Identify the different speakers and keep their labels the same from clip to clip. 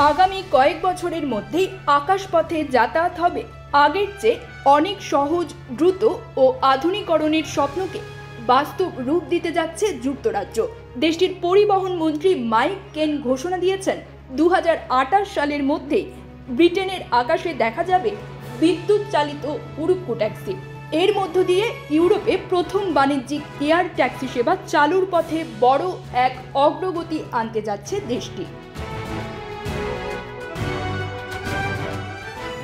Speaker 1: আগামী কয়েক বছরের মধ্যেই আকাশপথে যাতায়াত হবে আগের চেয়ে অনেক সহজ, দ্রুত ও আধুনিকরণের স্বপ্নকে বাস্তব রূপ দিতে যাচ্ছে যুক্তরাজ্য। দেশটির পরিবহন মন্ত্রী মাইক কেন ঘোষণা দিয়েছেন 2028 সালের মধ্যেই ব্রিটেনের আকাশে দেখা যাবে বিদ্যুৎ চালিত উড়ুক্কু ট্যাক্সি। এর মধ্য দিয়ে ইউরোপে প্রথম বাণিজ্যিক এয়ার ট্যাক্সি সেবা চালুর পথে বড় এক অগ্রগতি আনতে যাচ্ছে দেশটি।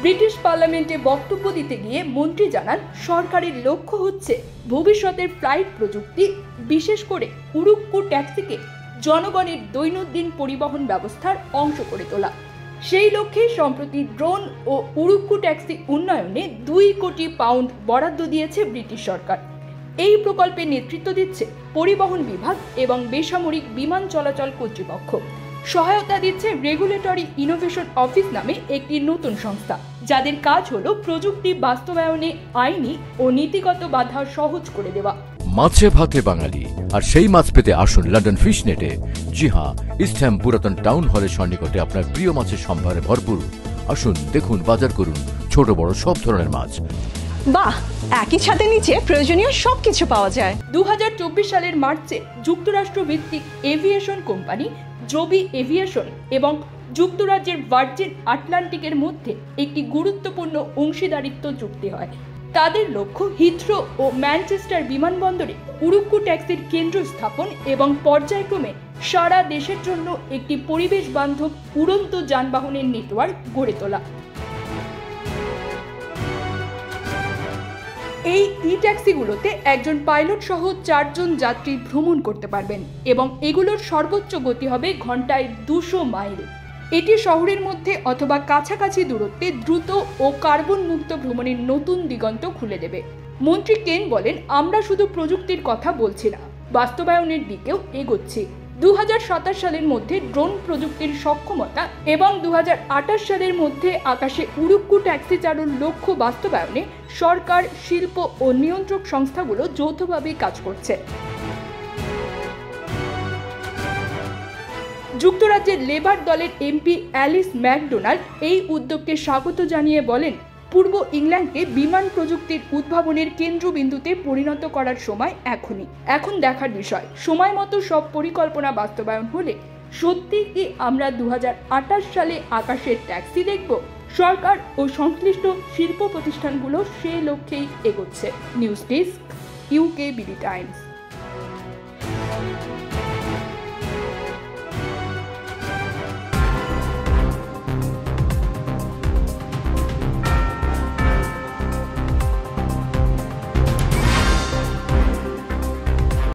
Speaker 1: ব্রিটিশ পার্লামেন্টে বক্তব্য দিতে গিয়ে মন্ত্রী জানান, সরকারের লক্ষ্য হচ্ছে ভবিষ্যতের ফ্লাইট প্রযুক্তি, বিশেষ করে উড়ুক্কু ট্যাক্সিকে জনগণের দৈনন্দিন পরিবহন ব্যবস্থার অংশ করে তোলা। সেই লক্ষ্যে সম্প্রতি ড্রোন ও উড়ুক্কু ট্যাক্সি উন্নয়নে 2 কোটি পাউন্ড বরাদ্দ দিয়েছে ব্রিটিশ সরকার। এই প্রকল্পে নেতৃত্ব দিচ্ছে পরিবহন বিভাগ এবং বেসামরিক বিমান চলাচল কর্তৃপক্ষ। সহায়তা দিচ্ছে রেগুলেটরি ইনোভেশন অফিস নামে একটি নতুন সংস্থা, যাদের কাজ হলো প্রযুক্তি বাস্তবায়নে আইনি ও নীতিগত বাধা সহজ করে দেওয়া।
Speaker 2: মাছে ভাতে বাঙালি, আর সেই মাছ পেতে আসুন লন্ডন ফিশ নেটে। জি হ্যাঁ, ইস্টহ্যাম পুরাতন টাউন হলের সন্নিকটে আপনার প্রিয় মাছের সম্ভারে ভরপুর। আসুন, দেখুন, বাজার করুন ছোট বড় সব ধরনের মাছ।
Speaker 3: বাহ, একই ছাদের নিচে প্রয়োজনীয় সবকিছু পাওয়া যায়।
Speaker 1: 2024 সালের মার্চে যুক্তরাষ্ট্র ভিত্তিক এভিয়েশন কোম্পানি জবি এভিয়েশন এবং যুক্তরাজ্যের ভার্জিন আটলান্টিকের মধ্যে একটি গুরুত্বপূর্ণ অংশীদারিত্ব চুক্তি হয়। তাদের লক্ষ্য হিথ্রো ও ম্যানচেস্টার বিমানবন্দরে উড়ুক্কু ট্যাক্সির কেন্দ্র স্থাপন এবং পর্যায়ক্রমে সারা দেশের জন্য একটি পরিবেশ বান্ধব উড়ন্ত যানবাহনের নেটওয়ার্ক গড়ে তোলা। এই ই ট্যাক্সিগুলোতে একজন পাইলট সহ 4 জন যাত্রী ভ্রমণ করতে পারবেন এবং এগুলোর সর্বোচ্চ গতি হবে ঘন্টায় 200 মাইল। এটি শহরের মধ্যে অথবা কাছাকাছি দূরত্বে দ্রুত ও কার্বন মুক্ত ভ্রমণের নতুন দিগন্ত খুলে দেবে। মন্ত্রী কেন বলেন, আমরা শুধু প্রযুক্তির কথা বলছি না, বাস্তবায়নের দিকেও এগোচ্ছি। 2027 সালের মধ্যে ড্রোন প্রযুক্তির সক্ষমতা এবং 2028 সালের মধ্যে আকাশে উড়ুক্কু ট্যাক্সি চালুর লক্ষ্য বাস্তবায়নে সরকার, শিল্প ও নিয়ন্ত্রক সংস্থাগুলো যৌথভাবে কাজ করছে। যুক্তরাজ্যের লেবার দলের এমপি অ্যালিস ম্যাকডোনাল্ড এই উদ্যোগকে স্বাগত জানিয়ে বলেন, পূর্ব ইংল্যান্ডকে বিমান প্রযুক্তির উদ্ভাবনের কেন্দ্রবিন্দুতে পরিণত করার সময় এখনই। এখন দেখার বিষয়, সময় মতো সব পরিকল্পনা বাস্তবায়ন হলে সত্যি কি আমরা 2028 সালে আকাশের ট্যাক্সি দেখব? সরকার ও সংশ্লিষ্ট শিল্প প্রতিষ্ঠানগুলো সে লক্ষ্যেই এগোচ্ছে। News desk, UK BD Times.